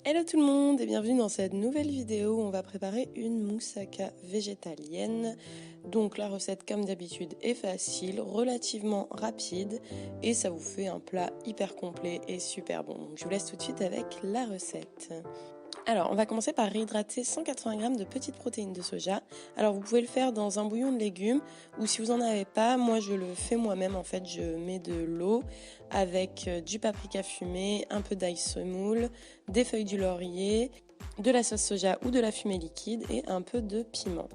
Hello tout le monde et bienvenue dans cette nouvelle vidéo où on va préparer une moussaka végétalienne. Donc la recette comme d'habitude est facile, relativement rapide et ça vous fait un plat hyper complet et super bon. Donc je vous laisse tout de suite avec la recette. Alors, on va commencer par réhydrater 180 g de petites protéines de soja. Alors, vous pouvez le faire dans un bouillon de légumes ou si vous n'en avez pas, moi je le fais moi-même. En fait, je mets de l'eau avec du paprika fumé, un peu d'ail semoule, des feuilles du laurier, de la sauce soja ou de la fumée liquide et un peu de piment.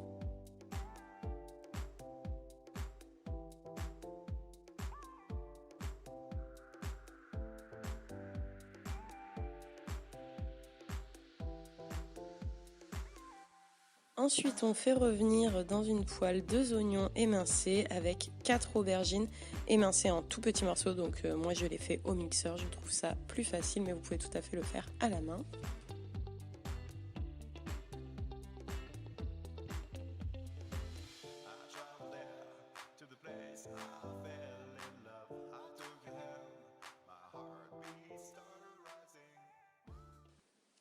Ensuite, on fait revenir dans une poêle 2 oignons émincés avec 4 aubergines émincées en tout petits morceaux. Donc moi je les fais au mixeur, je trouve ça plus facile, mais vous pouvez tout à fait le faire à la main.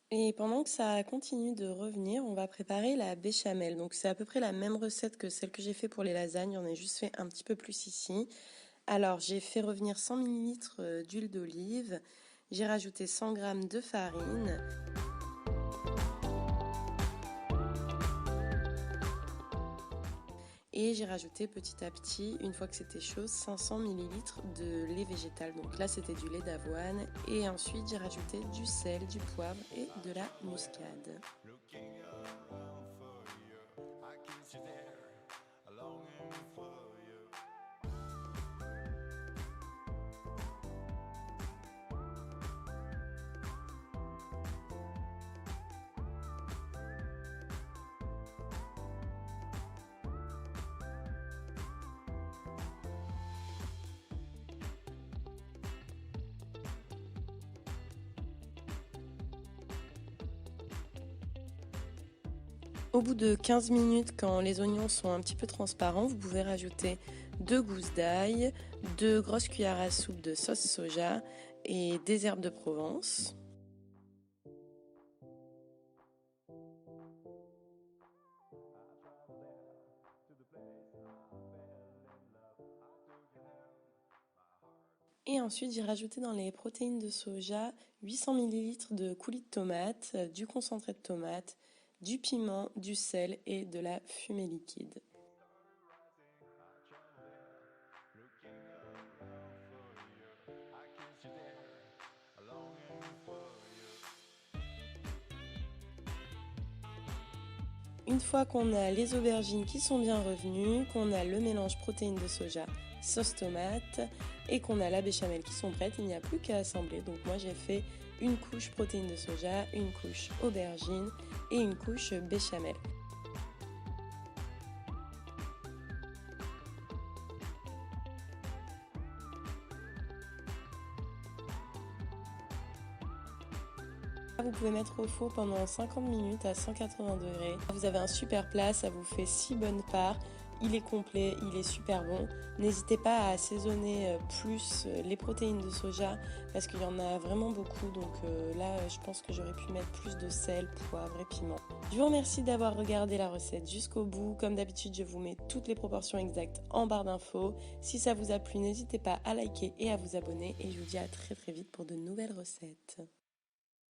Et pendant que ça continue de revenir, on va préparer la béchamel. Donc c'est à peu près la même recette que celle que j'ai fait pour les lasagnes, j'en ai juste fait un petit peu plus ici. Alors j'ai fait revenir 100 ml d'huile d'olive, j'ai rajouté 100 g de farine. Et j'ai rajouté petit à petit, une fois que c'était chaud, 500 ml de lait végétal. Donc là, c'était du lait d'avoine. Et ensuite, j'ai rajouté du sel, du poivre et de la muscade. Au bout de 15 minutes, quand les oignons sont un petit peu transparents, vous pouvez rajouter 2 gousses d'ail, 2 grosses cuillères à soupe de sauce soja et des herbes de Provence. Et ensuite, j'ai rajouté dans les protéines de soja 800 ml de coulis de tomate, du concentré de tomate, du piment, du sel et de la fumée liquide. Une fois qu'on a les aubergines qui sont bien revenues, qu'on a le mélange protéines de soja, sauce tomate et qu'on a la béchamel qui sont prêtes, il n'y a plus qu'à assembler. Donc moi j'ai fait une couche protéines de soja, une couche aubergine et une couche béchamel. Vous pouvez mettre au four pendant 50 minutes à 180 degrés. Vous avez un super plat, ça vous fait 6 bonnes parts. Il est complet, il est super bon. N'hésitez pas à assaisonner plus les protéines de soja parce qu'il y en a vraiment beaucoup. Donc là, je pense que j'aurais pu mettre plus de sel, poivre et piment. Je vous remercie d'avoir regardé la recette jusqu'au bout. Comme d'habitude, je vous mets toutes les proportions exactes en barre d'infos. Si ça vous a plu, n'hésitez pas à liker et à vous abonner. Et je vous dis à très vite pour de nouvelles recettes.